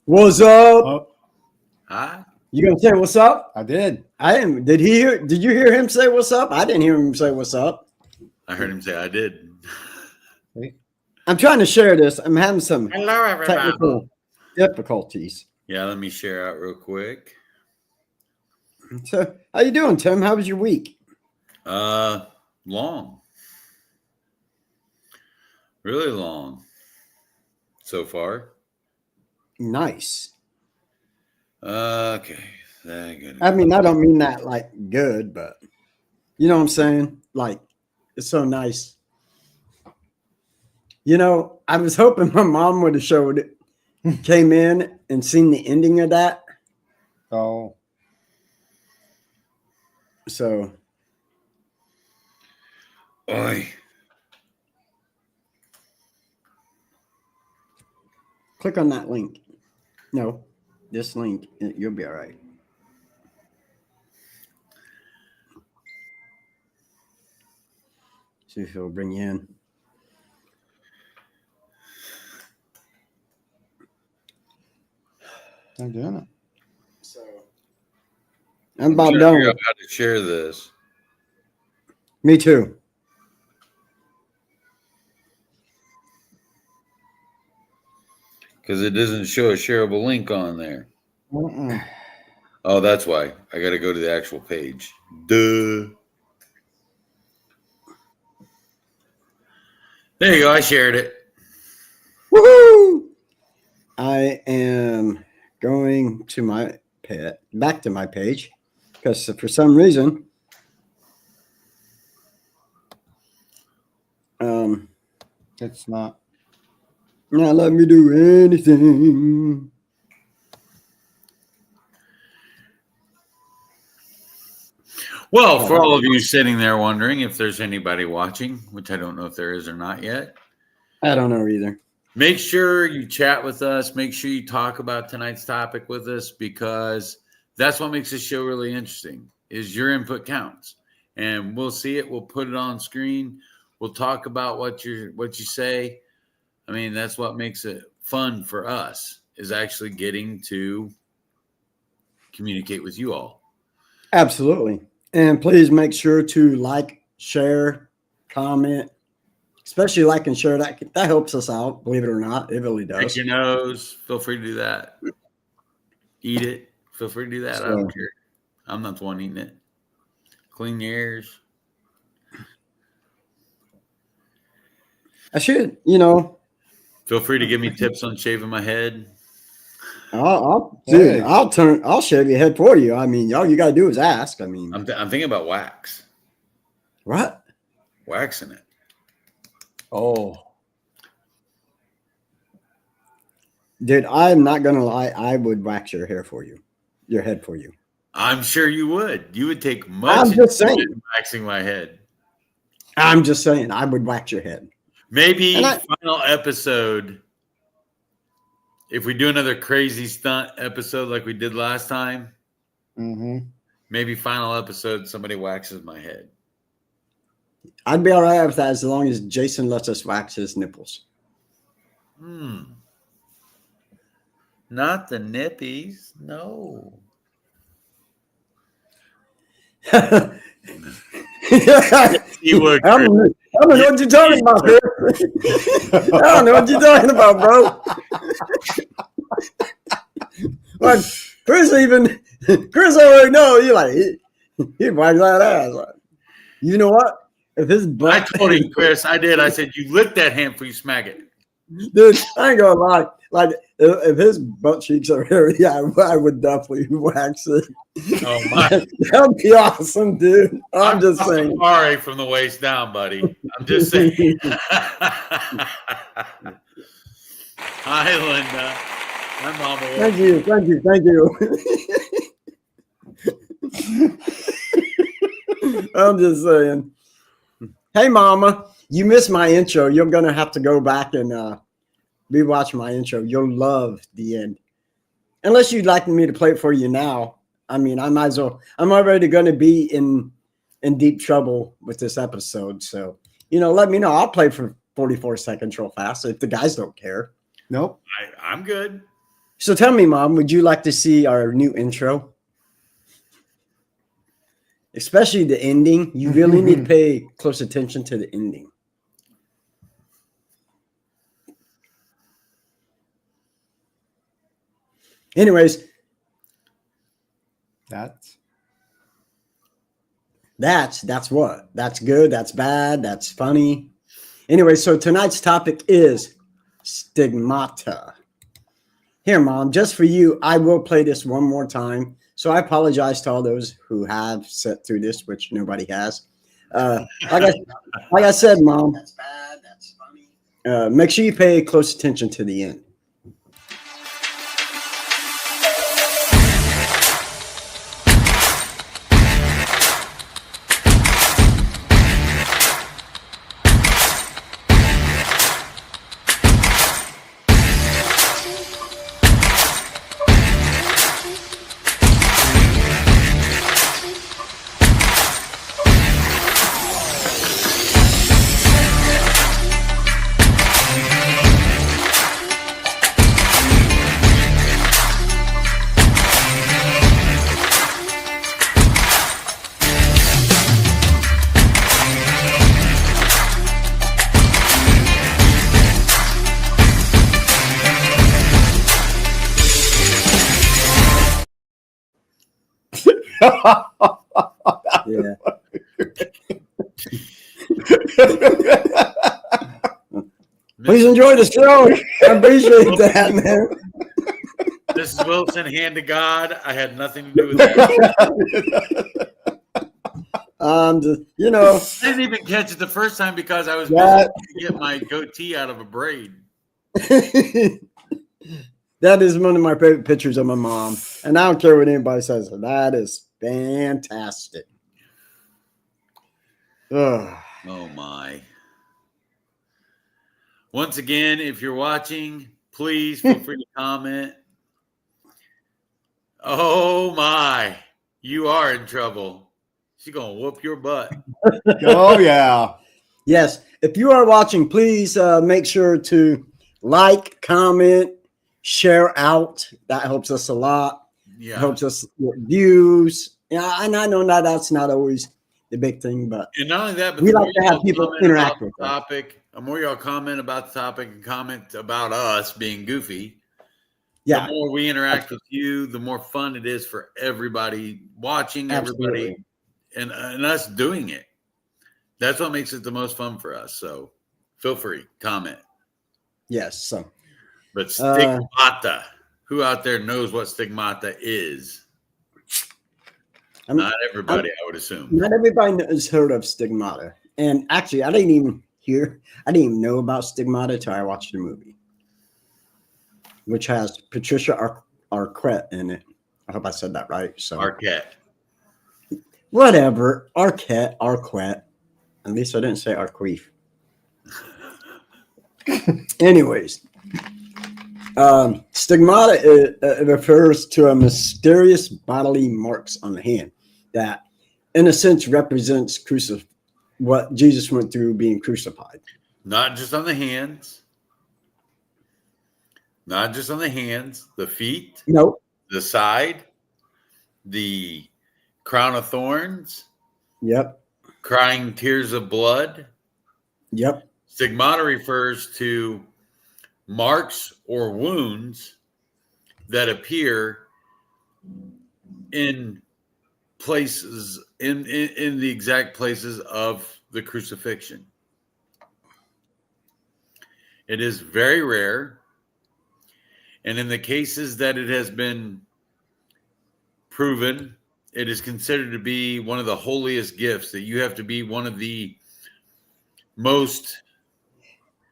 What's up? Oh, Huh? You gonna say what's up? I did. I am. Did he hear? Did you hear him say what's up? I didn't hear him say what's up. I heard him say I did. I'm trying to share this. I'm having some Hello, everybody. technical difficulties. Yeah, let me share out real quick. So, how you doing, Tim? How was your week? Long. Really long so far. Nice. Okay. I mean, I don't mean that like good, but you know what I'm saying? Like, it's so nice. You know, I was hoping my mom would have showed it, came in and seen the ending of that. Oh, So, Oi. click on that link. No, this link. You'll be all right. See if it'll bring you in. I'm doing it. So, I'm about trying to done figure with out how to share this. Me too. Because it doesn't show a shareable link on there. Mm-mm. Oh, that's why. I got to go to the actual page. Duh. There you go. I shared it. Woohoo! I am going to my back to my page because for some reason, It's not. not let me do anything. Well, for all of you sitting there wondering if there's anybody watching, which I don't know if there is or not yet, I don't know either. make sure you chat with us. Make sure you talk about tonight's topic with us, because that's what makes this show really interesting, is your input counts. And we'll see it. We'll put it on screen. We'll talk about what you say. I mean, that's what makes it fun for us, is actually getting to communicate with you all. Absolutely. And please make sure to like, share, comment, especially like and share. That helps us out, believe it or not. It really Pick does. your nose. Feel free to do that. Eat it. Feel free to do that. I don't care. I'm not the one eating it. Clean your ears. I should, you know. Feel free to give me tips on shaving my head. I'll Hey. I'll shave your head for you. I mean, all you gotta do is ask. I mean, I'm thinking about wax. what? Waxing it. Oh, Dude, I'm not gonna lie. I would wax your head for you. I'm sure you would. You would take much I'm just interest saying. in waxing my head. I'm just saying. I would wax your head. Maybe And final episode. If we do another crazy stunt episode like we did last time, mm-hmm. maybe final episode, somebody waxes my head. I'd be all right with that as long as Jason lets us wax his nipples. Not the nippies. No. You would, I don't know what you're talking about, Chris. I don't know what you're talking about, bro. Like, Chris already know. You're like, he'd wax that ass. Like, you know what? If his butt, I told him, Chris, I did. I said, you lick that hand before you smack it. dude, I ain't gonna lie. Like, if his butt cheeks are hairy, I would definitely wax it. Oh, my. That'd be awesome, dude. I'm just saying. Sorry from the waist down, buddy. I'm just saying. Hi, Linda. My mama. Thank you. I'm just saying. Hey, Mama, you missed my intro. You're gonna have to go back and rewatch my intro. You'll love the end, unless you'd like me to play it for you now. I mean, I might as well. I'm already going to be in deep trouble with this episode, so let me know. I'll play for 44 seconds real fast if the guys don't care. Nope. I'm good. So tell me, Mom, would you like to see our new intro? Especially the ending. You really need to pay close attention to the ending. Anyways, That's what? That's good, that's bad, that's funny. Anyway, so tonight's topic is stigmata. Here, Mom, just for you, I will play this one more time. So I apologize to all those who have sat through this, which nobody has. Like I said, Mom, that's bad, that's funny. Make sure you pay close attention to the end. Yeah. Please enjoy the show. I appreciate that, man. Mrs. Wilson, hand to God. I had nothing to do with that. Just, you know, I didn't even catch it the first time because I was That- busy to get my goatee out of a braid. that is one of my favorite pictures of my mom. And I don't care what anybody says. That is fantastic. Ugh. Oh my. Once again, if you're watching, please feel free to comment. Oh my. You are in trouble. She's going to whoop your butt. oh yeah. Yes. If you are watching, please make sure to like, comment, share out. That helps us a lot. Yeah. Helps us with views. Yeah, and I know that's not always the big thing, but And not only that, but we the like more to have y'all people comment interact about with the us. topic, the more y'all comment about the topic and comment about us being goofy, Yeah, the more we interact with you, the more fun it is for everybody watching, everybody, and us doing it. That's what makes it the most fun for us. So feel free, comment. Yes. So, But stigmata, who out there knows what stigmata is? Not everybody, I would assume. Not everybody has heard of stigmata. And actually, I didn't even know about stigmata until I watched the movie, which has Patricia Arquette in it. I hope I said that right. So Arquette. Whatever. Arquette. At least I didn't say Arqueef. Anyways, stigmata refers to a mysterious bodily marks on the hand that, in a sense, represents what Jesus went through being crucified. Not just on the hands. Not just on the hands, the feet, Nope. the side, the crown of thorns, Yep. crying tears of blood. Yep. Stigmata refers to marks or wounds that appear in places in the exact places of the crucifixion. It is very rare, and in the cases that it has been proven, it is considered to be one of the holiest gifts, that you have to be one of the most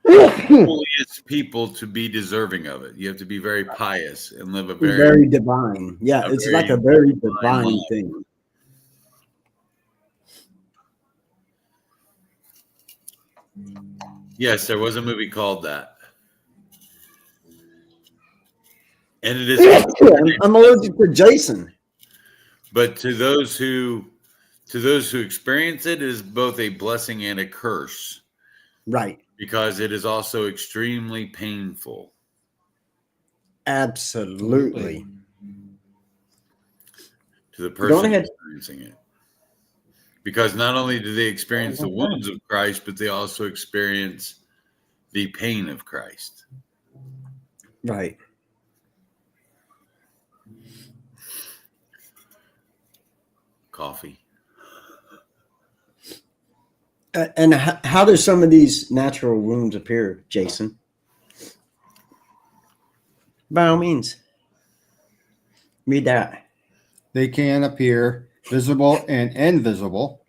holiest people to be deserving of it. You have to be very pious and live a very divine. Yeah, it's like a very divine thing. Yes, there was a movie called that. And it is I'm allergic to Jason. But to those who experience it, it is both a blessing and a curse. Right. Because it is also extremely painful. Absolutely. To the Go person ahead. experiencing it. Because not only do they experience the wounds of Christ, but they also experience the pain of Christ. Right. Coffee. And how do some of these natural wounds appear, Jason? By all means, read that. They can appear visible and invisible.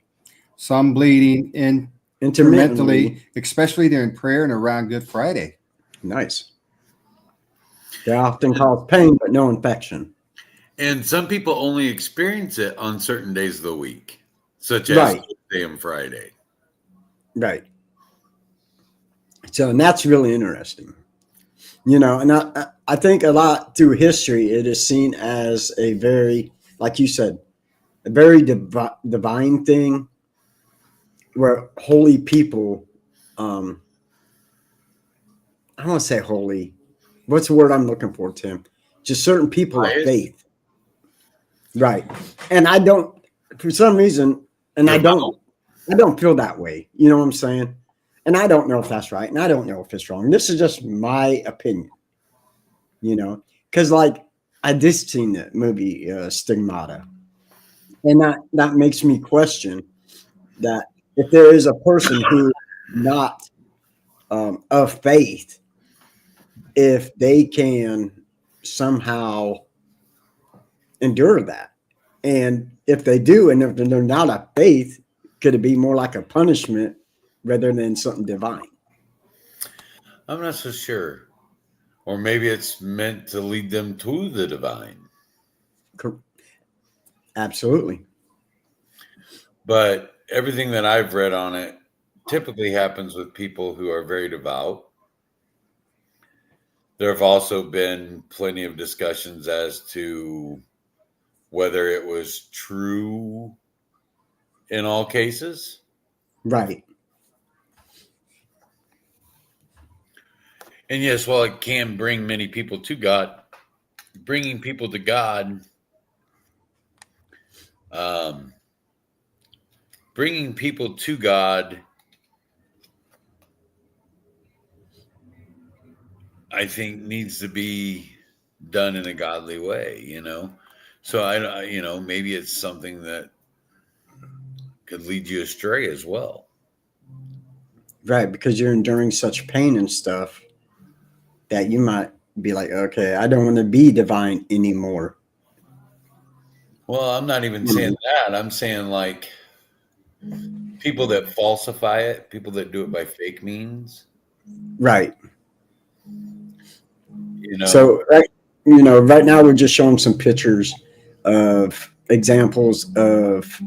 Some bleeding Intermittently. intermittently, especially during prayer and around Good Friday. Nice. They often cause pain, but no infection. And some people only experience it on certain days of the week, such as Right. Tuesday and Friday. Right. So, and that's really interesting. You know, and I think a lot through history, it is seen as a very, like you said, a very divine thing where holy people, I don't want to say holy. What's the word I'm looking for, Tim? Just certain people of Pious? faith. Right. And I don't, for some reason, and I Devout. don't feel that way. You know what I'm saying? And I don't know if that's right. And I don't know if it's wrong. This is just my opinion, you know, because like I just seen the movie Stigmata. And that makes me question that if there is a person who is not of faith, if they can somehow endure that. And if they do, and if they're not of faith, could it be more like a punishment rather than something divine? I'm not so sure. Or maybe it's meant to lead them to the divine. Absolutely. But everything that I've read on it typically happens with people who are very devout. There have also been plenty of discussions as to whether it was true in all cases. Right. And yes, while it can bring many people to God, bringing people to God, um, bringing people to God, I think needs to be done in a godly way, you know? So maybe it's something that could lead you astray as well. Right. Because you're enduring such pain and stuff that you might be like, okay, I don't want to be divine anymore. Well, I'm not even saying that. I'm saying like people that falsify it, people that do it by fake means, Right. you know. So, right, you know, right now we're just showing some pictures of examples of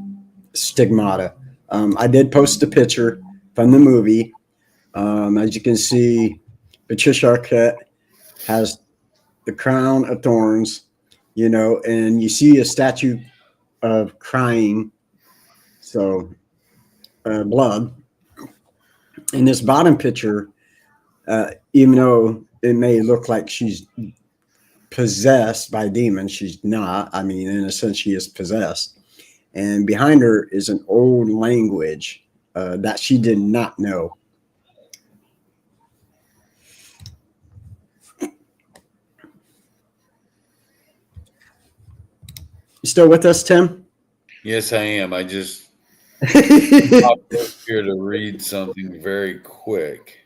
stigmata. I did post a picture from the movie. As you can see, Patricia Arquette has the crown of thorns, you know, and you see a statue of crying, so blood. In this bottom picture, even though it may look like she's possessed by demons, she's not. I mean, in a sense, she is possessed. And behind her is an old language that she did not know. You still with us, Tim? Yes, I am. I just Okay. popped up here to read something very quick.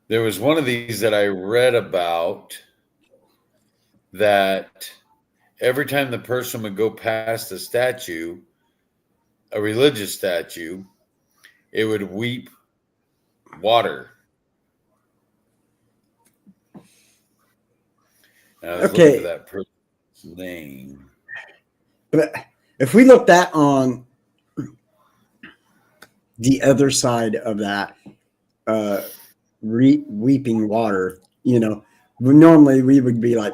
There was one of these that I read about that every time the person would go past a statue, a religious statue, it would weep water. And I was looking for that person's name. But if we looked at on the other side of that, uh, weeping water, you know, normally we would be like,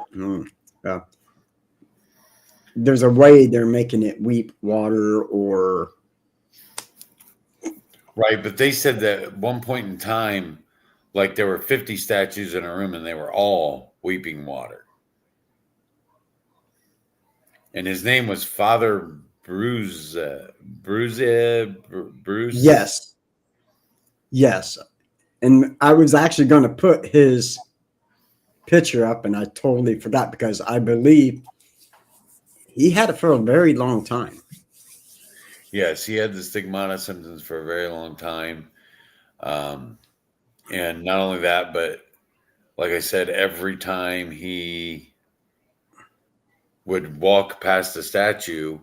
there's a way they're making it weep water or. Right, but they said that at one point in time, like there were 50 statues in a room and they were all weeping water. And his name was Father Bruce. Bruce. Yes. And I was actually going to put his picture up, and I totally forgot because I believe he had it for a very long time. Yes, he had the stigmata symptoms for a very long time. And not only that, but like I said, every time he would walk past a statue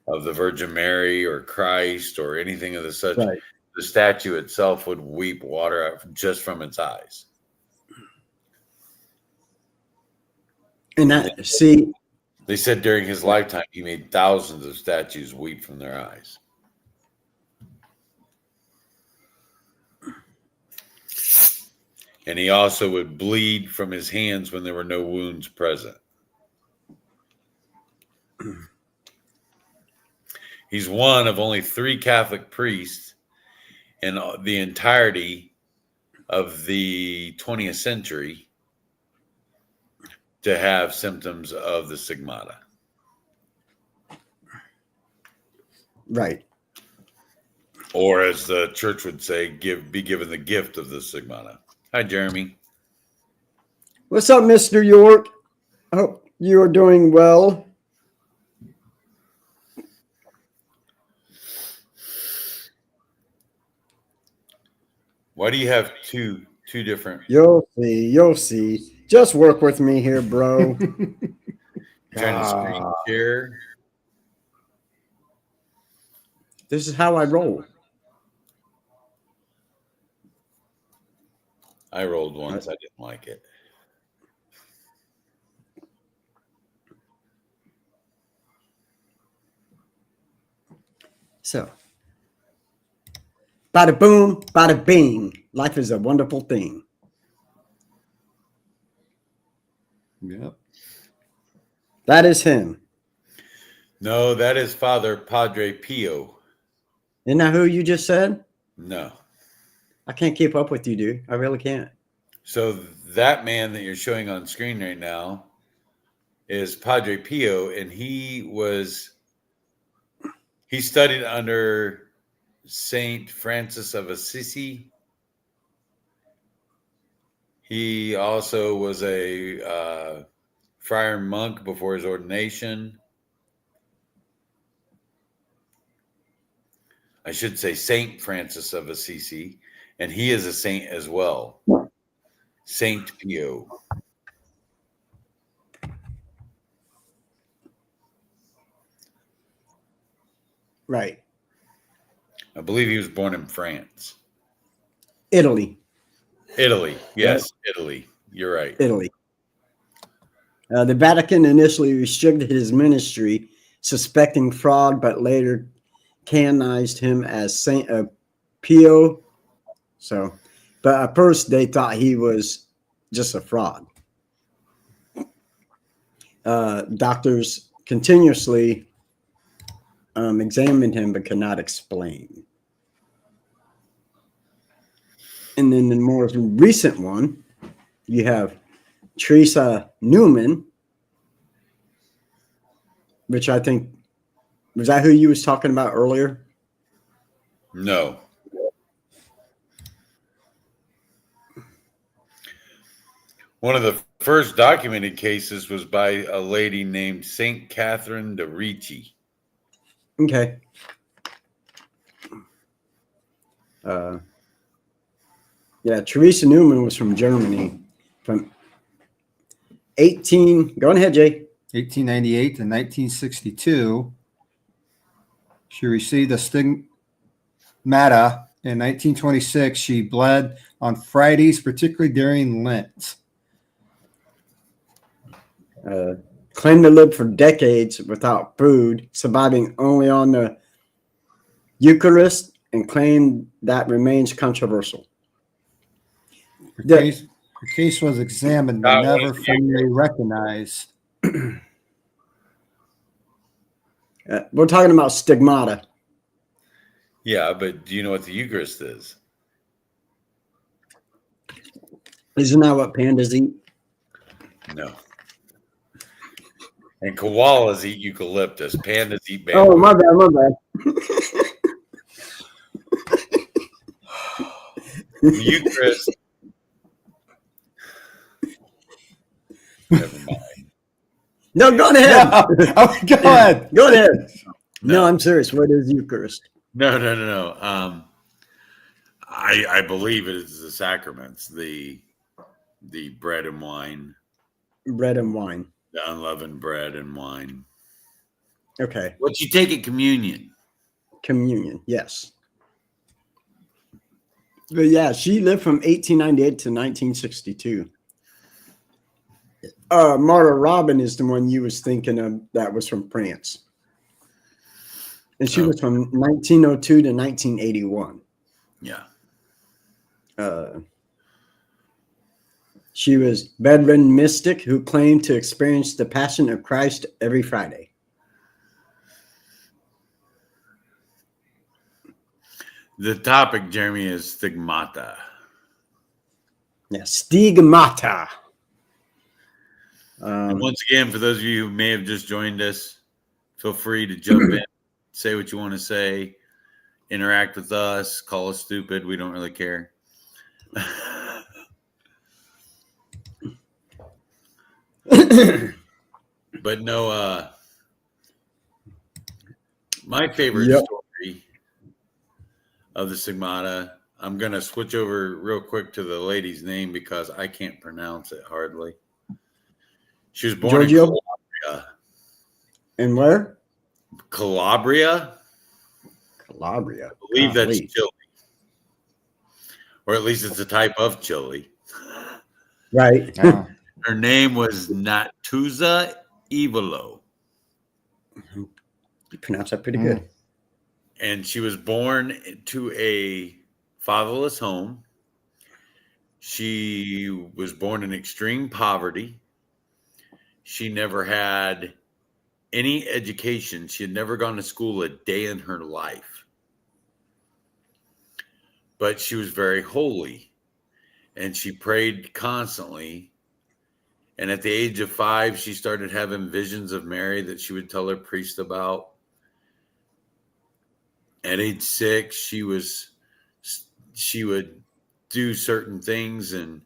of the Virgin Mary or Christ or anything of the such, Right. the statue itself would weep water out just from its eyes. And that, see, they said during his lifetime, he made thousands of statues weep from their eyes. And he also would bleed from his hands when there were no wounds present. He's one of only 3 Catholic priests in the entirety of the 20th century to have symptoms of the stigmata. right. Or as the church would say, be given the gift of the stigmata. Hi, Jeremy. What's up, Mr. York? I hope you are doing well. Why do you have two different? You'll see. Just work with me here, bro. Trying to screen share. This is how I roll. I rolled once. I didn't like it. So, bada boom, bada bing. Life is a wonderful thing. Yep. That is him. No, that is Father Padre Pio. Isn't that who you just said? No. I can't keep up with you, dude. I really can't. So that man that you're showing on screen right now is Padre Pio, and he studied under Saint Francis of Assisi. He also was a friar monk before his ordination. I should say Saint Francis of Assisi, and he is a saint as well. Saint Pio. Right. I believe he was born in France. Italy. Italy. Yes, Italy. You're right. Italy. The Vatican initially restricted his ministry, suspecting fraud, but later canonized him as Saint Pio. So, but at first they thought he was just a fraud. Doctors continuously examined him but could not explain. And then the more recent one, you have Teresa Newman, which I think, was that who you was talking about earlier? No. One of the first documented cases was by a lady named Saint Catherine de' Ricci. Okay. Yeah, Teresa Newman was from Germany from go ahead, Jay. 1898 to 1962. She received a stigmata. In 1926, she bled on Fridays, particularly during Lent. Claimed to live for decades without food, surviving only on the Eucharist, and claimed that remains controversial. Her case was examined but never fully recognized. We're talking about stigmata. Yeah, but do you know what the Eucharist is? Isn't that what pandas eat? No. And koalas eat eucalyptus. Pandas eat Oh, bamboo. my bad. The Eucharist. Never mind. No, go ahead. Go ahead. Go ahead. No, No. I'm serious. What is Eucharist? No. I believe it is the sacraments, the bread and wine, Bread and wine. the unleavened bread and wine. Okay. What you take at communion. Communion. Yes. But yeah, she lived from 1898 to 1962. Marta Robin is the one you was thinking of that was from France. And she was from 1902 to 1981. Yeah. She was bedridden mystic who claimed to experience the Passion of Christ every Friday. The topic, Jeremy, is stigmata. Yeah, stigmata. And once again, for those of you who may have just joined us, feel free to jump in, say what you want to say, interact with us, call us stupid. We don't really care. But no, my favorite story of the stigmata, I'm going to switch over real quick to the lady's name because I can't pronounce it hardly. She was born in Calabria. And where? Calabria? Calabria. I believe that's Chile. Or at least it's a type of chili. Right. Her name was Natuza Ivalo. You pronounce that pretty good. And she was born to a fatherless home. She was born in extreme poverty. She never had any education. She had never gone to school a day in her life. But she was very holy. And she prayed constantly. And at the age of 5, she started having visions of Mary that she would tell her priest about. At age 6, she would do certain things and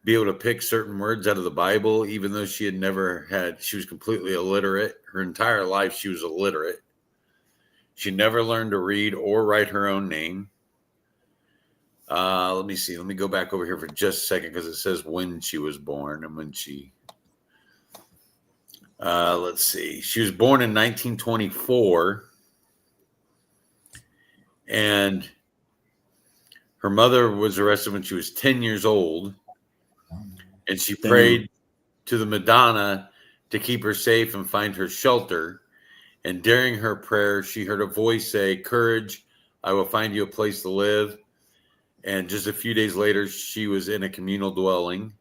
be able to pick certain words out of the Bible, even though she was completely illiterate. Her entire life, she was illiterate. She never learned to read or write her own name. Let me see. Let me go back over here for just a second because it says when she was born and when she. Let's see. She was born in 1924, and her mother was arrested when she was 10 years old, and she prayed to the Madonna to keep her safe and find her shelter. And during her prayer, she heard a voice say, "Courage, I will find you a place to live." And just a few days later, she was in a communal dwelling.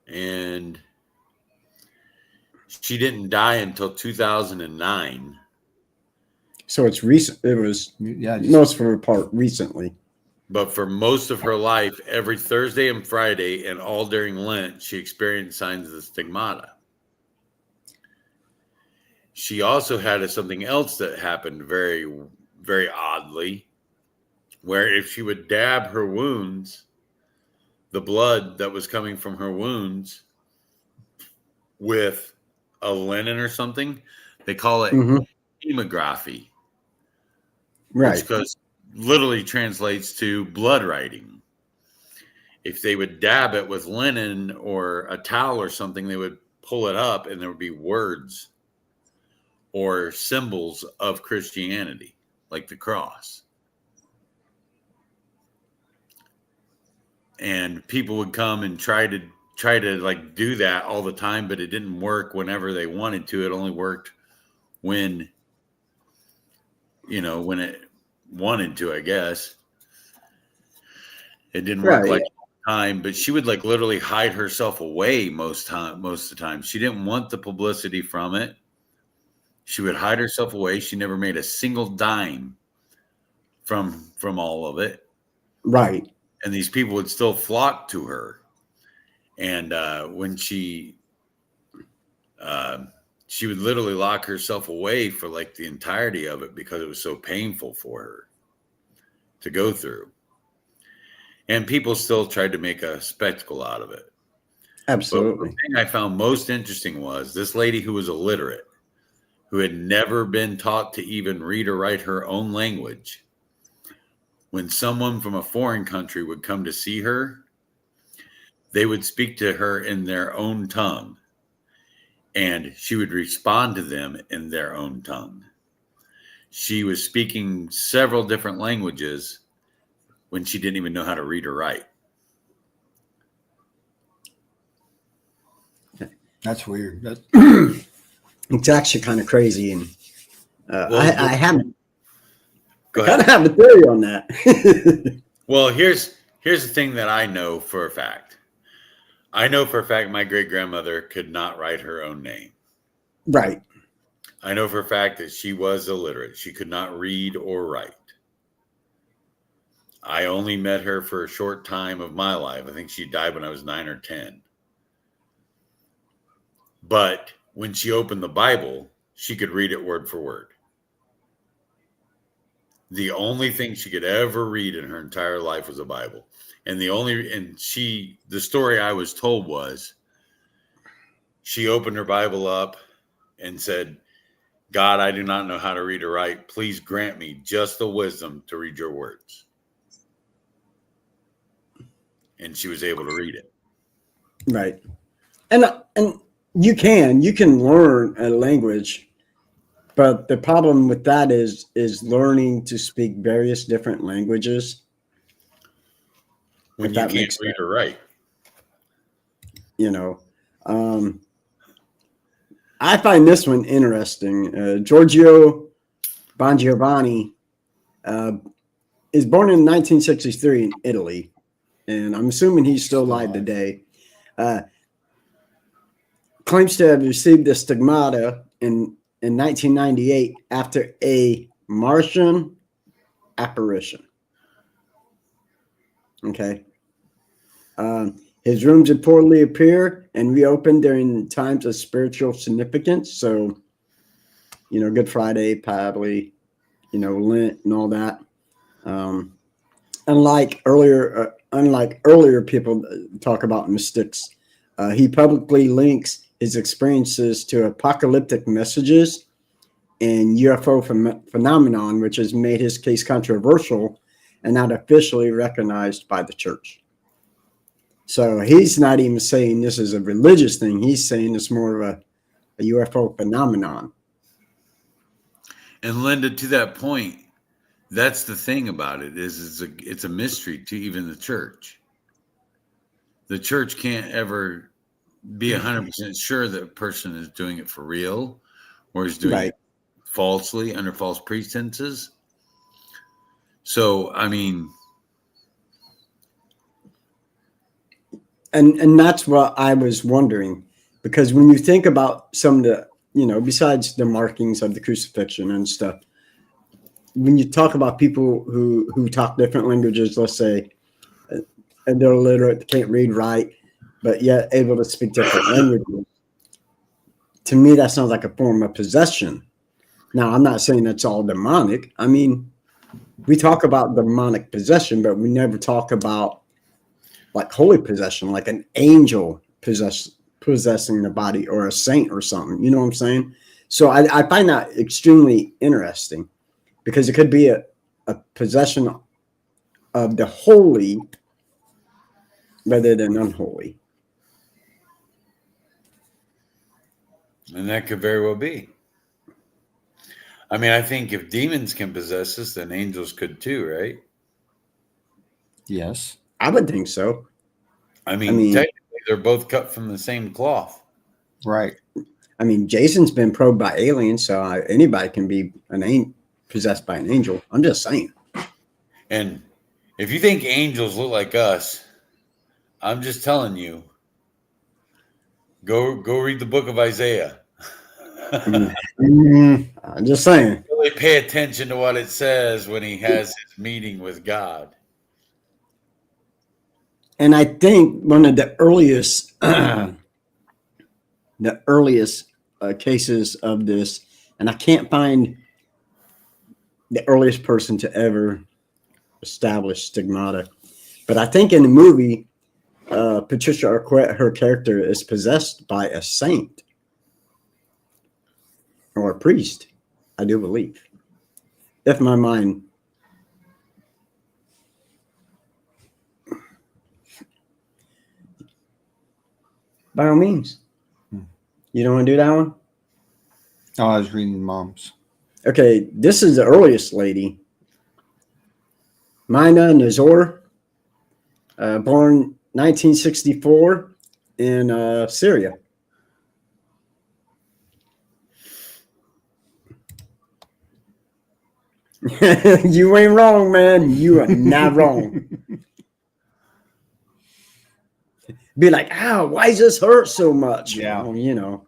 And she didn't die until 2009. So it's recent. It was most of her part recently. But for most of her life, every Thursday and Friday and all during Lent, she experienced signs of the stigmata. She also had something else that happened very, very oddly, where if she would dab her wounds, the blood that was coming from her wounds with a linen or something, they call it hemography, right? Which literally translates to blood writing. If they would dab it with linen or a towel or something, they would pull it up and there would be words or symbols of Christianity, like the cross. And people would come and try to like do that all the time, but it didn't work whenever they wanted to. It only worked when it wanted to, I guess. It didn't work like all the time, but she would like literally hide herself away most of the time. She didn't want the publicity from it. She would hide herself away. She never made a single dime from all of it. Right. And these people would still flock to her. And when she would literally lock herself away for like the entirety of it because it was so painful for her to go through. And people still tried to make a spectacle out of it. Absolutely. But the thing I found most interesting was this lady who was illiterate, who had never been taught to even read or write her own language. When someone from a foreign country would come to see her, they would speak to her in their own tongue, and she would respond to them in their own tongue. She was speaking several different languages when she didn't even know how to read or write. That's weird. It's actually kind of crazy, and I Go kind ahead. of have a theory on that. Well, here's the thing that I know for a fact. I know for a fact my great grandmother could not write her own name. Right. I know for a fact that she was illiterate. She could not read or write. I only met her for a short time of my life. I think she died when I was 9 or 10. But when she opened the Bible, she could read it word for word. The only thing she could ever read in her entire life was a Bible. And the story I was told was she opened her Bible up and said, God, I do not know how to read or write. Please grant me just the wisdom to read your words. And she was able to read it. Right. And you can learn a language, but the problem with that is learning to speak various different languages. When if you that can't makes read sense. or write. You know, I find this one interesting. Giorgio Bongiovanni is born in 1963 in Italy, and I'm assuming he's still alive today. Claims to have received the stigmata in 1998 after a Martian apparition. Okay. His rooms reportedly appear and reopen during times of spiritual significance. So, Good Friday, probably, Lent and all that. Unlike earlier people talk about mystics, he publicly links his experiences to apocalyptic messages and UFO phenomenon, which has made his case controversial and not officially recognized by the church. So he's not even saying this is a religious thing. He's saying it's more of a UFO phenomenon. And Linda, to that point, that's the thing about it is it's a mystery to even the church. The church can't ever be 100% sure that a person is doing it for real or is doing it falsely under false pretenses. So, I mean, and that's what I was wondering, because when you think about some of the, besides the markings of the crucifixion and stuff, when you talk about people who talk different languages, let's say, and they're illiterate, can't read, write, but yet able to speak different languages, to me, that sounds like a form of possession. Now, I'm not saying that's all demonic. I mean, we talk about demonic possession, but we never talk about like holy possession, like an angel possessing the body or a saint or something. You know what I'm saying? So I find that extremely interesting, because it could be a possession of the holy rather than unholy. and that could very well be. I mean, I think if demons can possess us, then angels could too, right? Yes. I would think so. I mean, technically, they're both cut from the same cloth. Right. I mean, Jason's been probed by aliens, so anybody can be possessed by an angel. I'm just saying. And if you think angels look like us, I'm just telling you, go read the book of Isaiah. I'm just saying. really pay attention to what it says when he has his meeting with God. And I think one of the earliest cases of this, and I can't find the earliest person to ever establish stigmata, but I think in the movie, Patricia Arquette, her character is possessed by a saint or a priest, I do believe, if my mind. By all means. You don't want to do that one? Oh, I was reading Mom's. Okay, this is the earliest lady. Mina Nazor, born 1964 in Syria. You ain't wrong, man. You are not wrong. Be like, ow, why does this hurt so much? Yeah. Well, you know.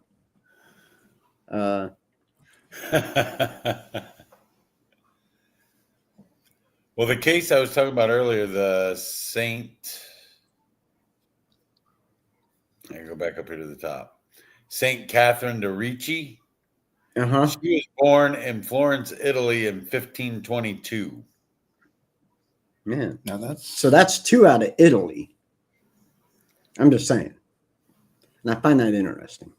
Well, the case I was talking about earlier, the Saint. I go back up here to the top. Saint Catherine de' Ricci. Uh-huh. She was born in Florence, Italy in 1522. Man. Now So that's 2 out of Italy. I'm just saying. And I find that interesting.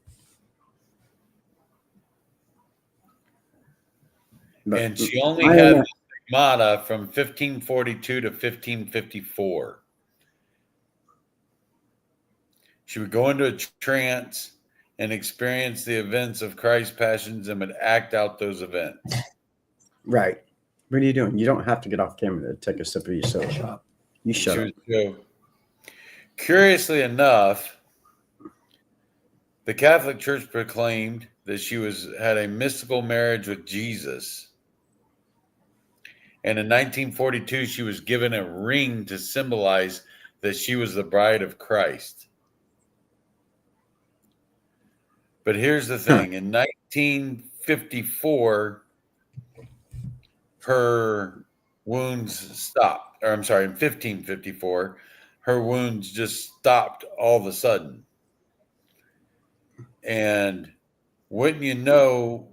But And she only had the stigmata from 1542 to 1554. She would go into a trance and experience the events of Christ's passions and would act out those events. Right. What are you doing? You don't have to get off camera to take a sip of your soda shop. You shut up. Curiously enough, the Catholic Church proclaimed that she had a mystical marriage with Jesus. And in 1942, she was given a ring to symbolize that she was the bride of Christ. But here's the thing. In 1954, her wounds stopped. Or I'm sorry, in 1554, her wounds just stopped all of a sudden. And wouldn't you know,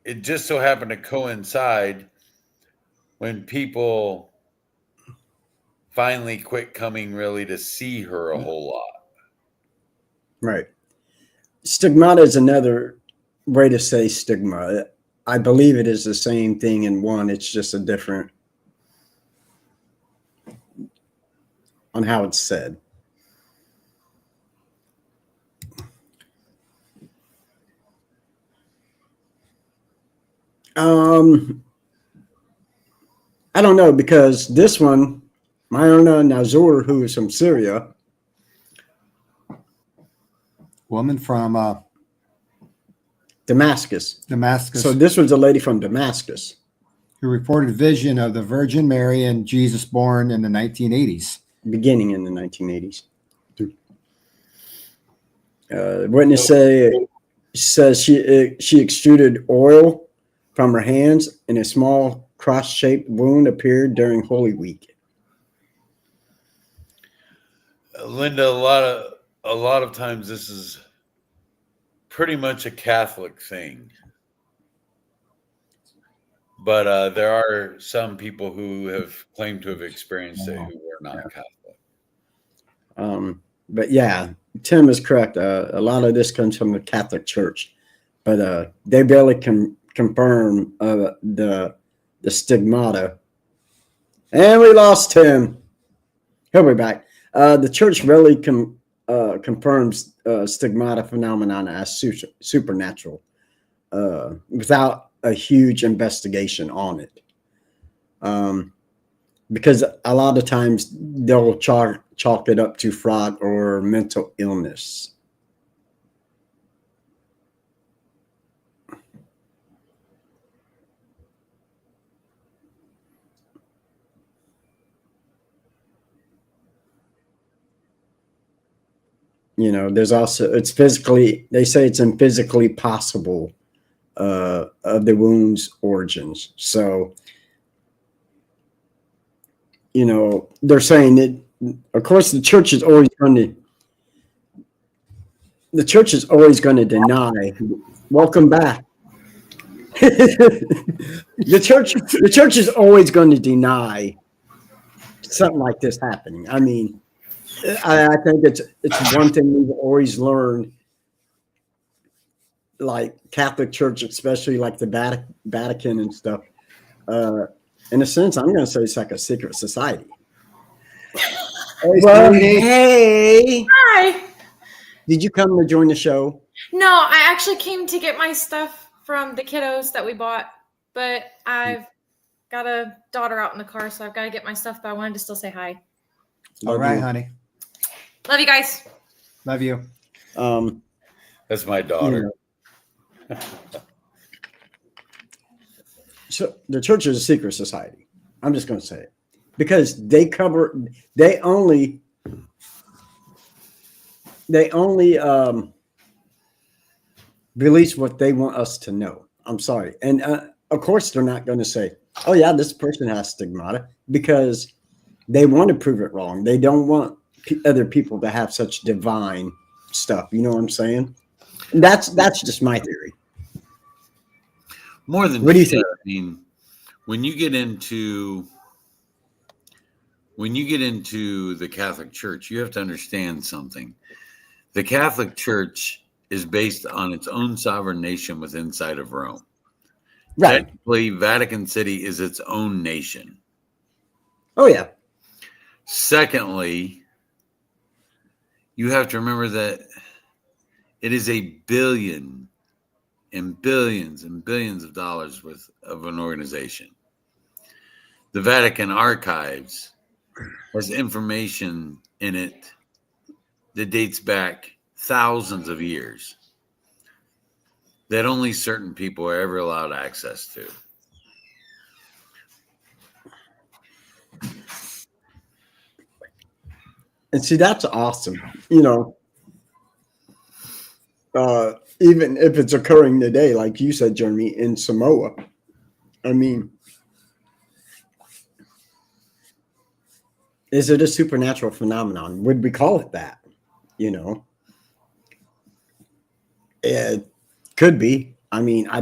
it just so happened to coincide when people finally quit coming really to see her a whole lot. Right. Stigmata is another way to say stigma. I believe it is the same thing in one. It's just a different on how it's said. I don't know, because this one, Mayona Nazur, who is from Syria, woman from Damascus. So this was a lady from Damascus who reported vision of the Virgin Mary and Jesus born in the 1980s. Beginning in the 1980s. Witness says she extruded oil from her hands, and a small cross-shaped wound appeared during Holy Week. Linda, a lot of times this is pretty much a Catholic thing, but there are some people who have claimed to have experienced it who were not Catholic. But yeah, Tim is correct. A lot of this comes from the Catholic Church, but they barely confirm the stigmata. And we lost Tim. He'll be back. The church rarely confirms stigmata phenomenon as supernatural without a huge investigation on it. Because a lot of times they'll chalk it up to fraud or mental illness. You know, there's also, they say it's physically possible of the wound's origins. So, they're saying that, of course, the church is always going to deny. Welcome back. the church is always going to deny something like this happening. I mean, I think it's one thing we've always learned, like Catholic Church, especially like the Vatican and stuff. In a sense, I'm going to say it's like a secret society. Well, hey, Hi. did you come to join the show? No, I actually came to get my stuff from the kiddos that we bought, but I've got a daughter out in the car, so I've got to get my stuff, but I wanted to still say hi. all right, honey. Love you guys. Love you. That's my daughter. So the church is a secret society. I'm just going to say it because they only release what they want us to know. I'm sorry. And of course, they're not going to say, oh, yeah, this person has stigmata, because they want to prove it wrong. They don't want other people to have such divine stuff. You know what I'm saying? And that's just my theory. More than what do you think? I mean, when you get into the Catholic Church, you have to understand something. The Catholic Church is based on its own sovereign nation within inside of Rome. Right. Technically, Vatican City is its own nation. Oh, yeah. Secondly, you have to remember that it is a billion and billions and billions of dollars worth of an organization. The Vatican Archives has information in it that dates back thousands of years that only certain people are ever allowed access to. And see, that's awesome. Even if it's occurring today, like you said, Jeremy, in Samoa. I mean, is it a supernatural phenomenon? Would we call it that? It could be. I mean, I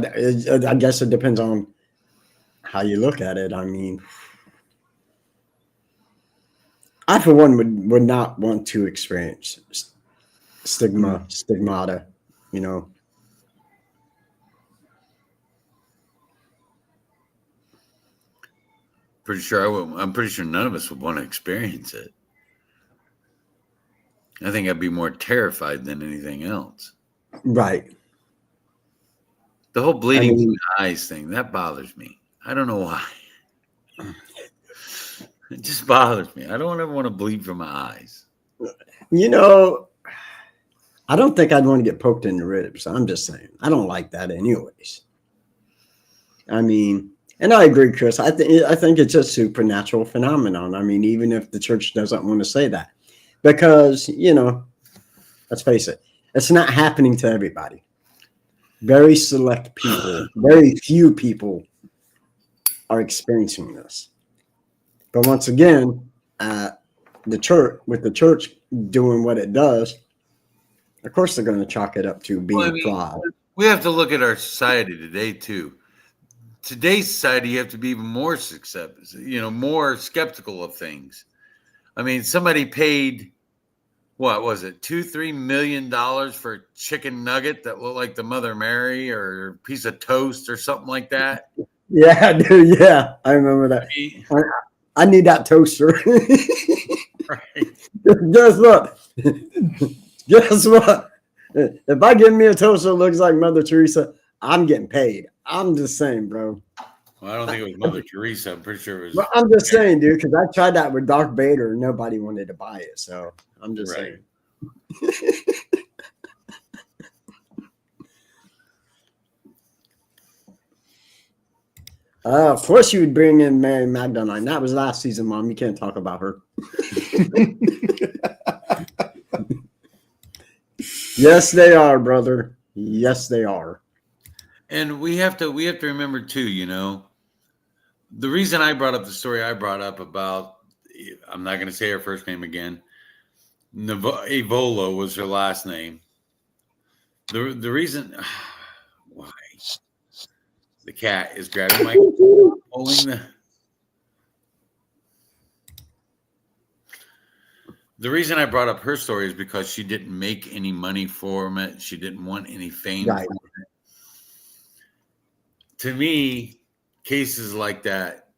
guess it depends on how you look at it. I mean, I, for one, would not want to experience stigmata, Pretty sure I would. I'm pretty sure none of us would want to experience it. I think I'd be more terrified than anything else. Right. The whole bleeding from the eyes thing, that bothers me. I don't know why. It just bothers me. I don't ever want to bleed from my eyes. I don't think I'd want to get poked in the ribs. I'm just saying. I don't like that anyways. I mean, and I agree, Chris. I think it's a supernatural phenomenon. I mean, even if the church doesn't want to say that. Because, let's face it, it's not happening to everybody. Very select people, very few people are experiencing this. But once again, the church doing what it does, of course they're going to chalk it up to being fraud. We have to look at our society today too. Today's society, you have to be even more more skeptical of things. I mean, somebody paid, what was it, $2-3 million for a chicken nugget that looked like the Mother Mary or a piece of toast or something like that. Yeah, dude. Yeah, I remember that. I need that toaster. Right. Guess what? Guess what? If I give me a toaster that looks like Mother Teresa, I'm getting paid. I'm just saying, bro. Well, I don't think it was Mother Teresa. I'm pretty sure it was. Well, I'm just saying, dude, because I tried that with Darth Vader and nobody wanted to buy it. So I'm just saying. Of course, you would bring in Mary Magdalene. That was last season, Mom. You can't talk about her. Yes, they are, brother. Yes, they are. And we have to remember too, you know, the reason I brought up the story I brought up about, I'm not going to say her first name again. Evola was her last name. The reason why the cat is grabbing my pulling the reason I brought up her story is because she didn't make any money from it. She didn't want any fame Right. from it. To me, cases like that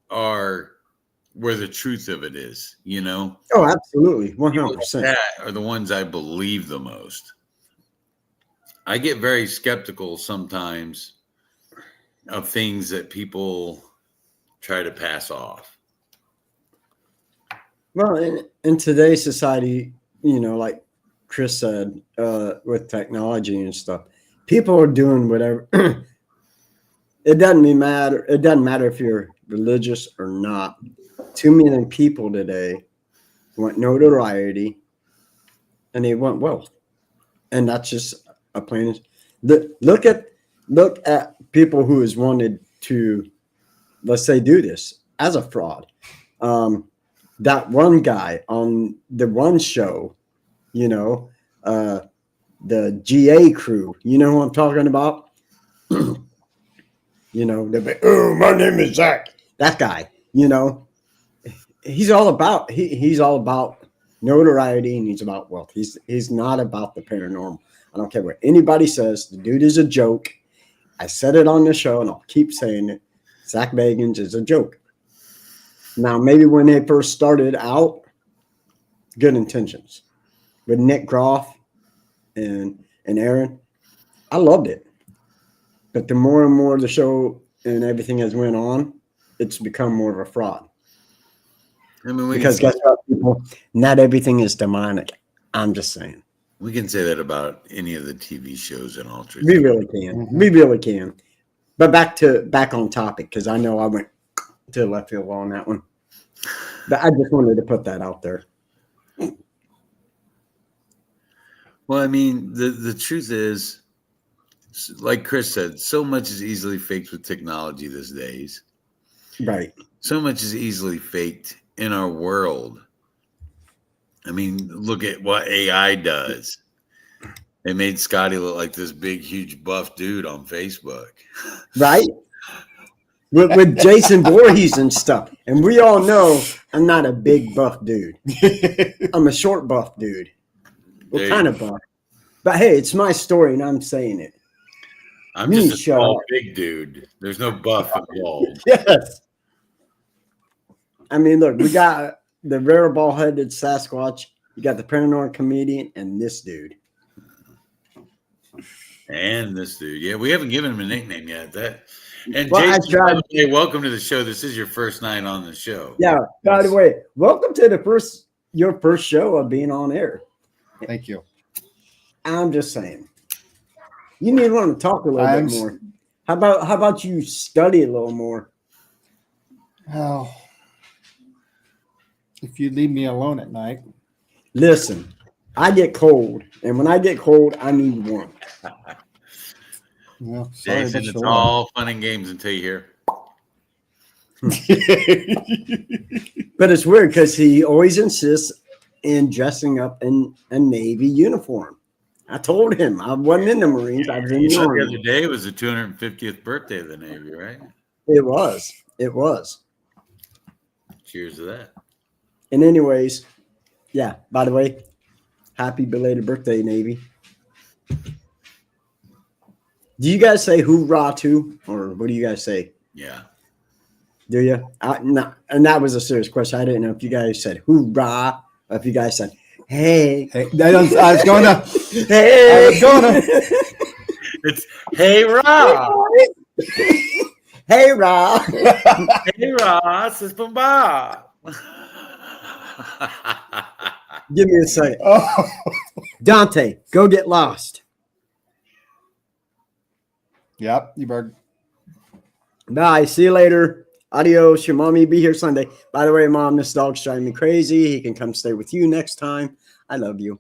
are where the truth of it is, you know? Oh, absolutely. People 100%. like that are the ones I believe the most. I get very skeptical sometimes of things that people try to pass off. Well, in today's society, you know, like Chris said, with technology and stuff, people are doing whatever. It doesn't matter. It doesn't matter if you're religious or not. Too many people today want notoriety and they want wealth, and that's just a plain. Look at people who has wanted to, let's say, do this as a fraud. That one guy on the one show, you know, the GA crew. You know who I'm talking about? You know, they're like, oh, my name is Zach. That guy, you know, he's all about he's all about notoriety and he's about wealth. He's not about the paranormal. I don't care what anybody says. The dude is a joke. I said it on the show and I'll keep saying it. Zach Bagans is a joke. Now, maybe when they first started out, good intentions. With Nick Groff and Aaron, I loved it. But the more and more the show and everything has went on, it's become more of a fraud. I mean, Because guess what, people? Not everything is demonic. I'm just saying. we can say that about any of the TV shows in all truth. We really can. We really can. But back on topic, because I know I went to left field on that one. But I just wanted to put that out there. Well, I mean, the truth is, like Chris said, so much is easily faked with technology these days. Right. So much is easily faked in our world. I mean, look at what AI does. They made Scotty look like this big, huge, buff dude on Facebook. Right? With Jason Voorhees and stuff. And we all know I'm not a big buff dude. I'm a short buff dude. What kind of buff? But hey, it's my story and I'm saying it. I'm just a small, big dude. There's no buff involved. Yes. I mean, look, we got the rare ball-headed Sasquatch. You got the paranormal comedian and this dude. And this dude. Yeah, we haven't given him a nickname yet. And Well, Jason, hey, welcome to the show. This is your first night on the show. Yeah, by the way, welcome to your first show of being on air. Thank you. I'm just saying. You need to want to talk a little bit more. How about you study a little more? Oh, if you leave me alone at night. Listen, I get cold, and when I get cold, I need warmth. Well, sorry, Jason, but it's sure. all fun and games until you hear. But it's weird because he always insists in dressing up in a Navy uniform. I told him I wasn't in the Marines. I was in the Army. The other day was the 250th birthday of the Navy, right? It was. It was. Cheers to that. And anyways, yeah, by the way, happy belated birthday, Navy. Do you guys say hoorah too? Or what do you guys say? Yeah. Do you? No, and that was a serious question. I didn't know if you guys said hoorah or if you guys said, hey. I was going to. Hey. I was going to. It's hey, Ra. Hey, Ra. Hey, Ra. This is Bamba. Give me a second. Oh. Dante, go get lost. Yep, you better. Bye. See you later. Adios. Your mommy be here Sunday. By the way, Mom, this dog's driving me crazy. He can come stay with you next time. I love you.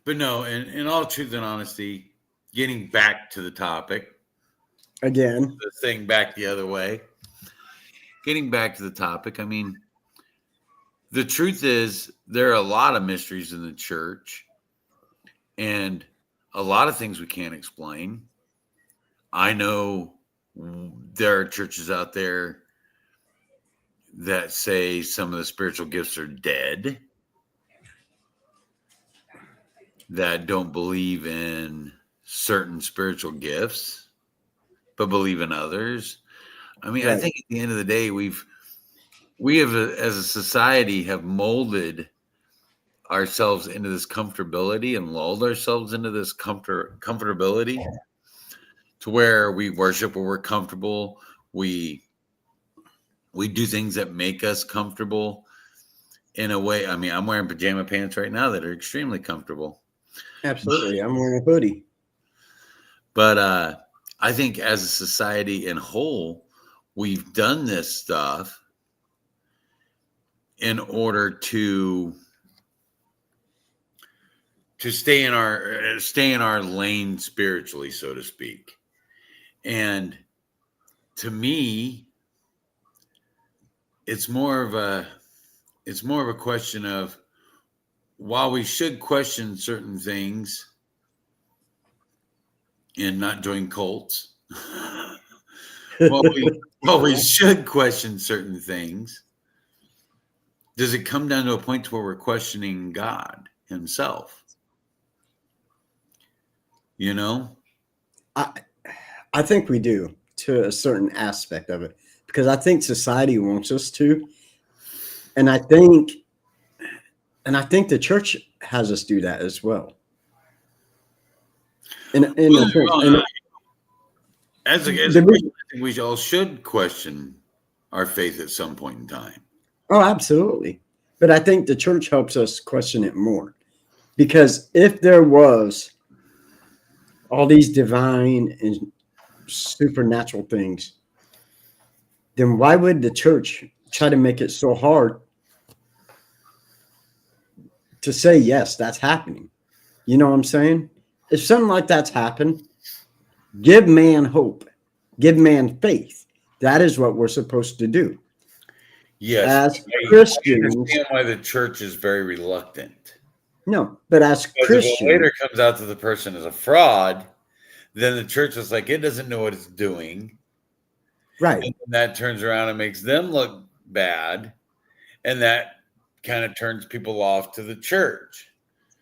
But no, in all truth and honesty, getting back to the topic, Again, the thing back the other way, getting back to the topic, I mean, the truth is there are a lot of mysteries in the church and a lot of things we can't explain. I know there are churches out there that say some of the spiritual gifts are dead, that don't believe in certain spiritual gifts, but believe in others. I mean, I right, think at the end of the day, we have as a society have molded ourselves into this comfortability and lulled ourselves into this comfortability to where we worship where we're comfortable. We do things that make us comfortable in a way. I mean, I'm wearing pajama pants right now that are extremely comfortable. absolutely. I'm wearing a hoodie. But I think as a society in whole, we've done this stuff in order to stay in our lane spiritually, so to speak. And to me, it's more of a question of, while we should question certain things and not join cults, while we should question certain things, does it come down to a point to where we're questioning God himself? You know? I think we do, to a certain aspect of it, because I think society wants us to, and I think the church has us do that as well. In a sense. As a Christian, I think we all should question our faith at some point in time. Oh, absolutely. But I think the church helps us question it more, because if there was all these divine and supernatural things, then why would the church try to make it so hard to say, yes, that's happening? You know what I'm saying? If something like that's happened, give man hope, give man faith. That is what we're supposed to do. Yes, As I Christians, understand why the church is very reluctant. no, but as Because Christians, if it later comes out that the person is a fraud, then the church is like, it doesn't know what it's doing. right? And that turns around and makes them look bad. And that kind of turns people off to the church.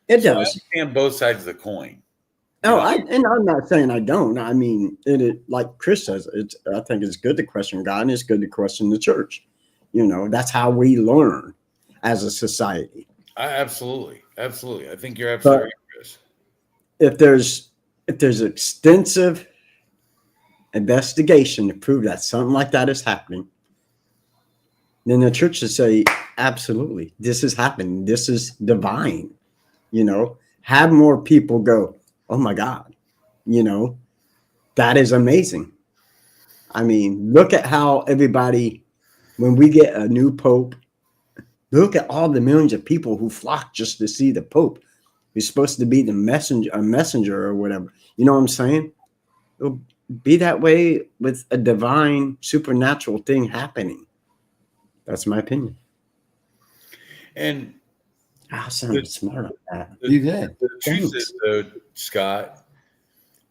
It So does. I understand both sides of the coin. Oh, and I'm not saying I don't. I mean, it like Chris says, I think it's good to question God, and it's good to question the church. You know, that's how we learn as a society. Absolutely. I think you're absolutely right, Chris. If there's extensive investigation to prove that something like that is happening, then the church should say, absolutely, this is happening. This is divine. You know, have more people go, oh my God, you know, that is amazing. I mean, look at how everybody, when we get a new pope, look at all the millions of people who flock just to see the pope. He's supposed to be the messenger or whatever. You know what I'm saying? It'll be that way with a divine supernatural thing happening. That's my opinion. And I sounded smart on that. You did. the truth Thanks. is, though, Scott,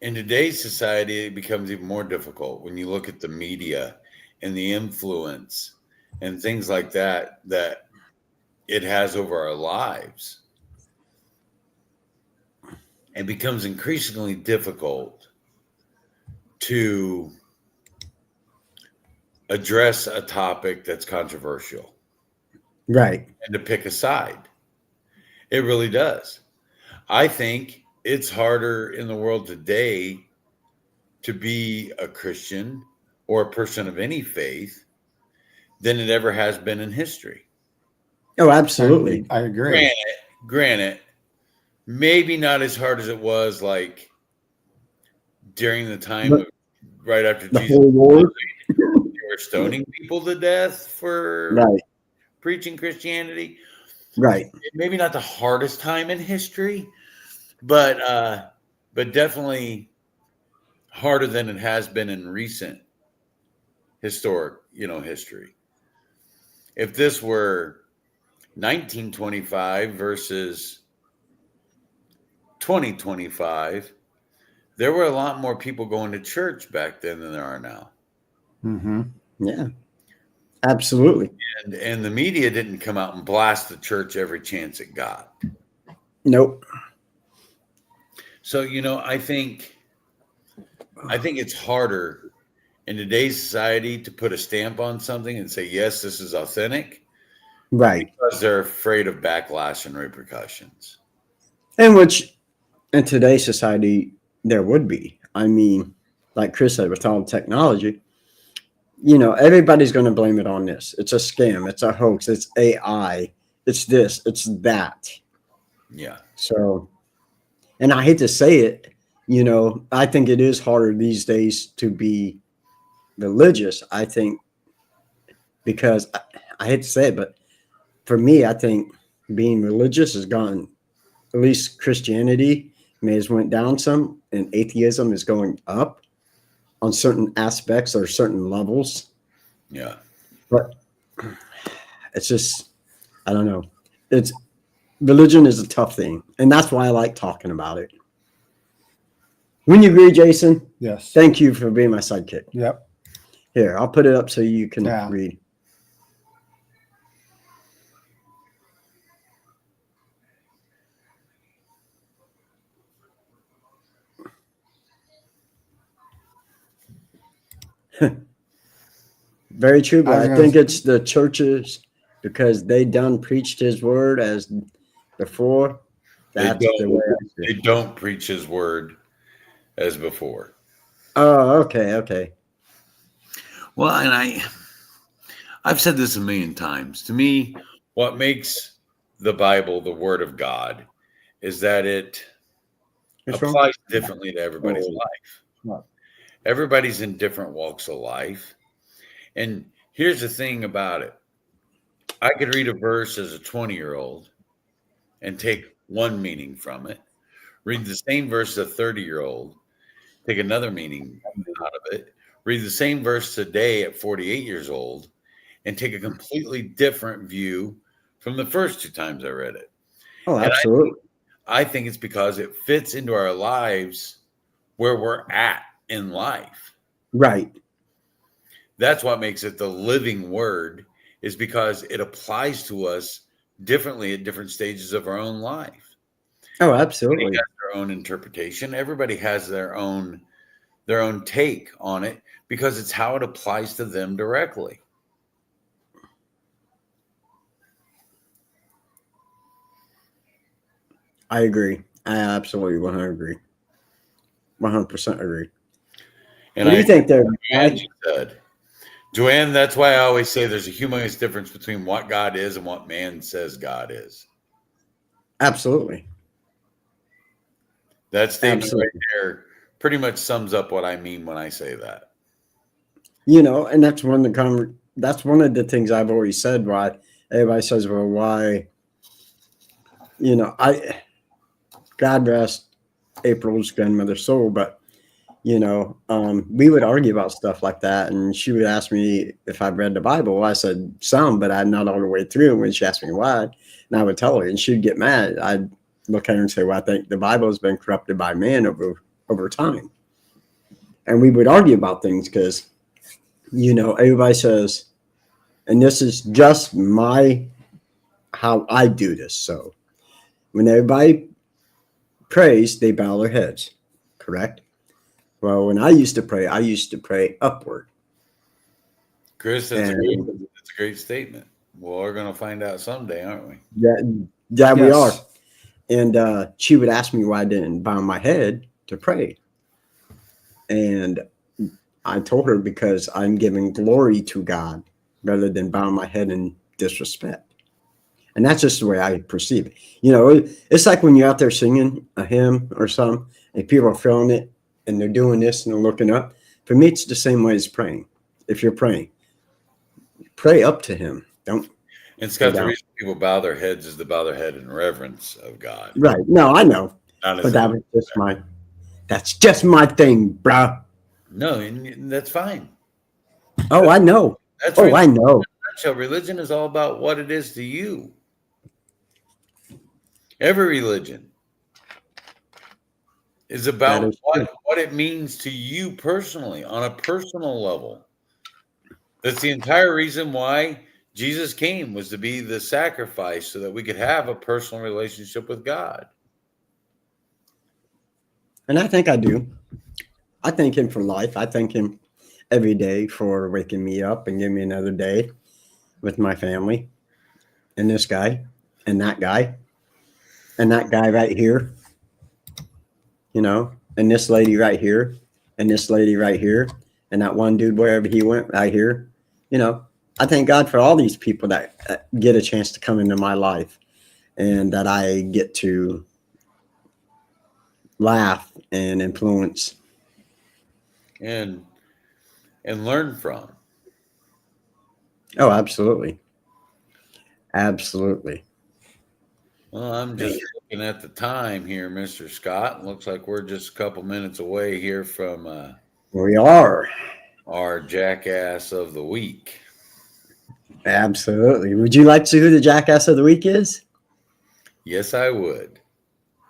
in today's society, it becomes even more difficult when you look at the media and the influence and things like that it has over our lives. It becomes increasingly difficult to address a topic that's controversial, Right. and to pick a side. It really does. I think it's harder in the world today to be a Christian or a person of any faith than it ever has been in history. Oh, absolutely. I agree. Granted, maybe not as hard as it was like during the time of right after The Jesus. whole war. They were stoning people to death for Right. preaching Christianity. Right. Maybe not the hardest time in history, but definitely harder than it has been in recent historic, history. If this were 1925 versus 2025, there were a lot more people going to church back then than there are now. Mm-hmm. Yeah, absolutely. And the media didn't come out and blast the church every chance it got. Nope. So, I think it's harder in today's society to put a stamp on something and say, yes, this is authentic, Right. because they're afraid of backlash and repercussions. And which in today's society, there would be. I mean, like Chris said, with all technology, everybody's going to blame it on this. It's a scam. It's a hoax. It's AI. It's this. It's that. Yeah. So, and I hate to say it, I think it is harder these days to be religious. I think because I hate to say it, but for me, I think being religious has gone, at least Christianity may have went down some, and atheism is going up on certain aspects or certain levels. Yeah. But it's just, I don't know. It's religion is a tough thing, and that's why I like talking about it. Wouldn't you agree, Jason? Yes. Thank you for being my sidekick. Yep. Here, I'll put it up so you can Yeah. read. Very true, but I think it's the churches because they done preached his word as before. That's the way I see They it. don't preach his word as before. Oh, okay. Well, and I've said this a million times. To me, what makes the Bible the word of God is that it What's wrong? applies differently to everybody's Oh. life. What? Everybody's in different walks of life. And here's the thing about it. I could read a verse as a 20-year-old and take one meaning from it. Read the same verse as a 30-year-old, take another meaning out of it. Read the same verse today at 48 years old and take a completely different view from the first two times I read it. Oh, And absolutely. I think it's because it fits into our lives where we're at in life. Right. That's what makes it the living word, is because it applies to us differently at different stages of our own life. Oh, Everybody absolutely. has their own interpretation. Everybody has their own take on it because it's how it applies to them directly. I agree. I absolutely 100 agree. 100% agree. And What do you think there? Joanne just said, Joanne, that's why I always say there's a humongous difference between what God is and what man says God is. Absolutely. That statement Absolutely. right there pretty much sums up what I mean when I say that. And that's one of the things I've always said. Why everybody says, "Well, why?" God rest April's grandmother's soul, but we would argue about stuff like that, and she would ask me if I've read the Bible. I said some, but I'm not all the way through. And when she asked me why, and I would tell her, and she'd get mad. I'd look at her and say, "Well, I think the Bible has been corrupted by man over time," and we would argue about things because everybody says, and this is just how I do this. So when everybody prays, they bow their heads, correct? Well, when I used to pray upward. Chris, that's a great statement. Well, we're going to find out someday, aren't we? Yeah, Yes. we are. And she would ask me why I didn't bow my head to pray. And I told her because I'm giving glory to God rather than bowing my head in disrespect. And that's just the way I perceive it. It's like when you're out there singing a hymn or something and people are feeling it and they're doing this and they're looking up. For me, it's the same way as praying. If you're praying, pray up to him. Don't. And Scott, the reason people bow their heads is to bow their head in reverence of God. Right. No, I know. Not as But a- that was just that's just my thing, bruh. no, and that's fine. Oh, I know. That's Oh, I know. so religion is all about what it is to you. Every religion is That about is true. what it means to you personally on a personal level. That's the entire reason why Jesus came, was to be the sacrifice so that we could have a personal relationship with God. And I think I do. I thank him for life. I thank him every day for waking me up and giving me another day with my family and this guy and that guy right here, and this lady right here and this lady right here and that one dude wherever he went right here. I thank God for all these people that get a chance to come into my life and that I get to laugh and influence. And learn from. Oh, absolutely. Absolutely. Well, I'm just looking at the time here, Mr. Scott. Looks like we're just a couple minutes away here from We are. our jackass of the week. Absolutely. Would you like to see who the jackass of the week is? Yes, I would.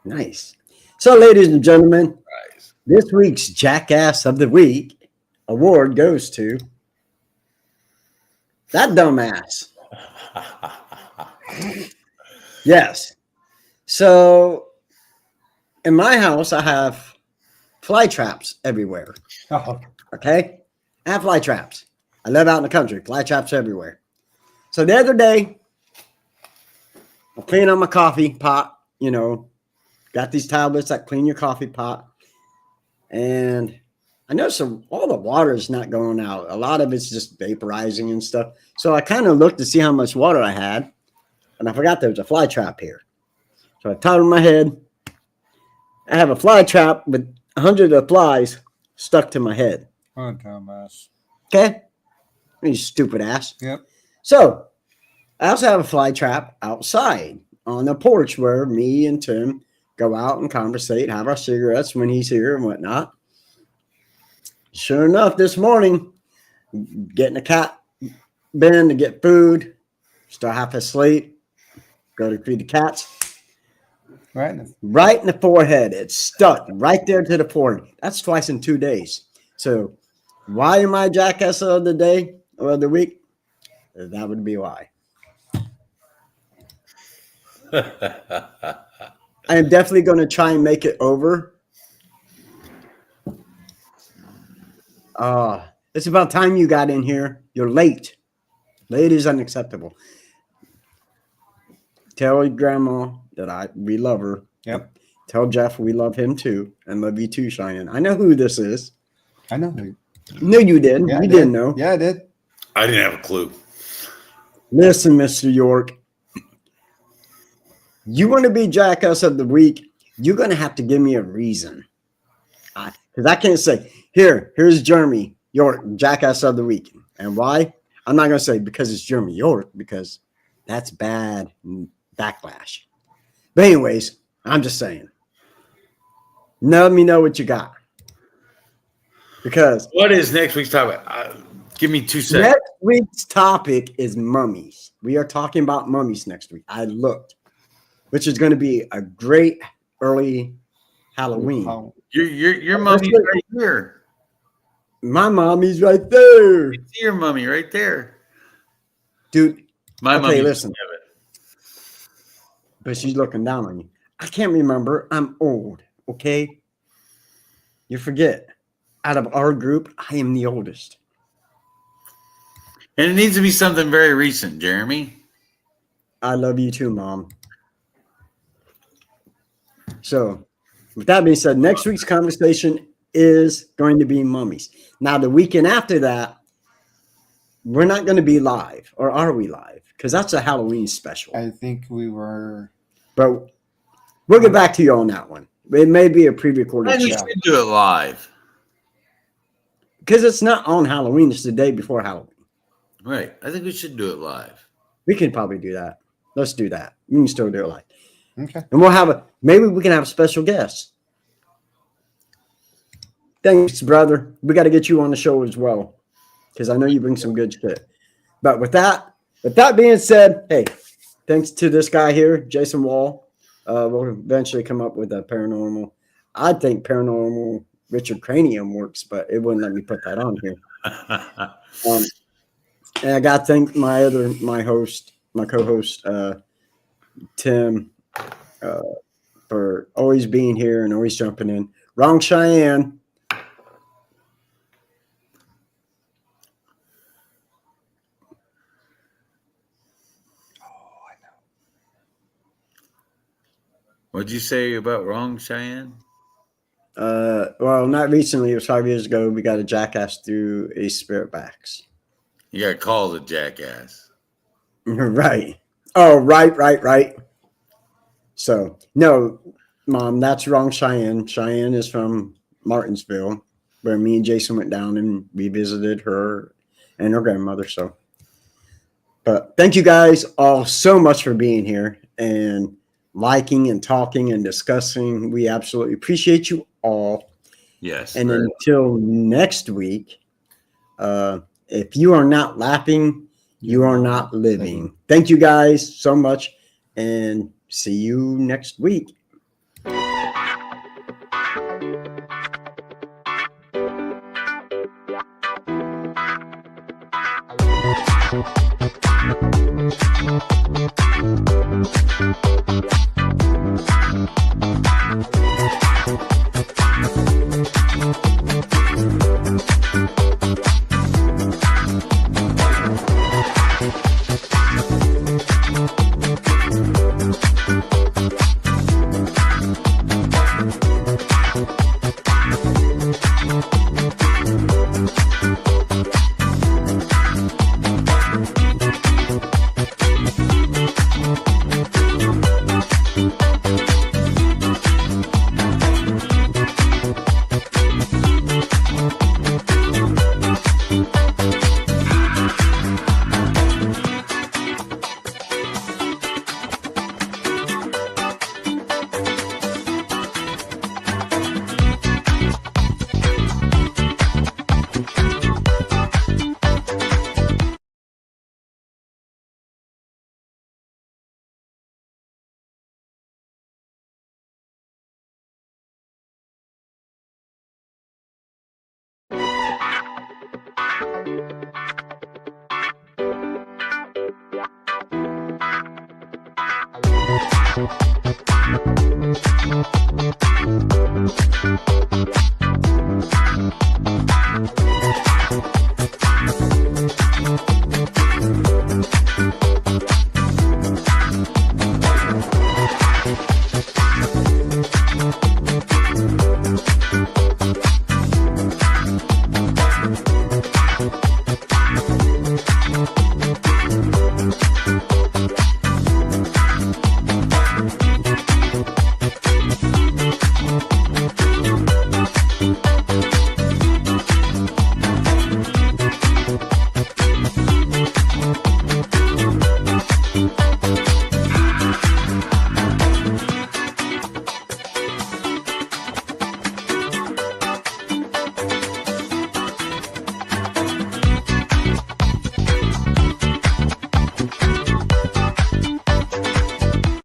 Nice. So, ladies and gentlemen, Guys. this week's jackass of the week award goes to that dumbass. Yes. So, in my house, I have fly traps everywhere. Oh, Okay? I have fly traps. I live out in the country, fly traps everywhere. So, the other day, I'm cleaning on my coffee pot, got these tablets that clean your coffee pot. And I noticed all the water is not going out. A lot of it's just vaporizing and stuff. So I kind of looked to see how much water I had. And I forgot there was a fly trap here. So I tied my head. I have a fly trap with 100 of flies stuck to my head. oh, dumbass. Okay? You stupid ass. Yep. So I also have a fly trap outside on the porch where me and Tim go out and conversate, have our cigarettes when he's here and whatnot. Sure enough, this morning, getting a cat bin to get food, start half asleep, go to feed the cats. Right. Right in the forehead. It's stuck right there to the forehead. That's twice in 2 days. So why am I jackass of the day or of the week? That would be why. I am definitely going to try and make it over. It's about time you got in here. You're late. Late is unacceptable. Tell your grandma that we love her. Yep. Tell Jeff we love him too and love you too, Cheyenne. I know who this is. I know who. No, you didn't. Yeah, you I did. didn't know. Yeah, I did. I didn't have a clue. Listen, Mr. York. You want to be jackass of the week, you're going to have to give me a reason. Because I can't say, here's Jeremy York, jackass of the week. And why? I'm not going to say because it's Jeremy York, because that's bad backlash. But anyways, I'm just saying. Let me know what you got. Because What is next week's topic? Give me 2 seconds. next week's topic is mummies. We are talking about mummies next week. I looked, which is going to be a great early Halloween. Oh, Your mummy's right here. My mommy's right there. See your mummy right there. Dude, My okay, mummy. listen. But she's looking down on you. I can't remember. I'm old, okay? You forget. Out of our group, I am the oldest. And it needs to be something very recent, Jeremy. I love you too, Mom. So, with that being said, next week's conversation is going to be mummies. Now, the weekend after that, we're not going to be live, or are we live? Because that's a Halloween special. I think we were. But we'll get back to you on that one. It may be a pre-recorded I think show. we should do it live. Because it's not on Halloween. It's the day before Halloween. Right. I think we should do it live. We could probably do that. Let's do that. We can still do it live. Okay. And maybe we can have a special guest. Thanks, brother. We got to get you on the show as well, because I know you bring some good shit. But with that being said, hey, thanks to this guy here, Jason Wall. We'll eventually come up with a paranormal. I think paranormal Richard Cranium works, but it wouldn't let me put that on here. And I got to thank my co-host, Tim, for always being here and always jumping in. Wrong Cheyenne. What'd you say about Wrong Cheyenne? Well, not recently. It was 5 years ago. We got a jackass through a spirit box. You got called a jackass. Right. Oh, right. So, no, Mom, that's Wrong Cheyenne. Cheyenne is from Martinsville, where me and Jason went down and we visited her and her grandmother. So, but thank you guys all so much for being here and liking and talking and discussing. We absolutely appreciate you all. Yes. And until next week, if you are not laughing, you are not living. Thank you guys so much, and see you next week.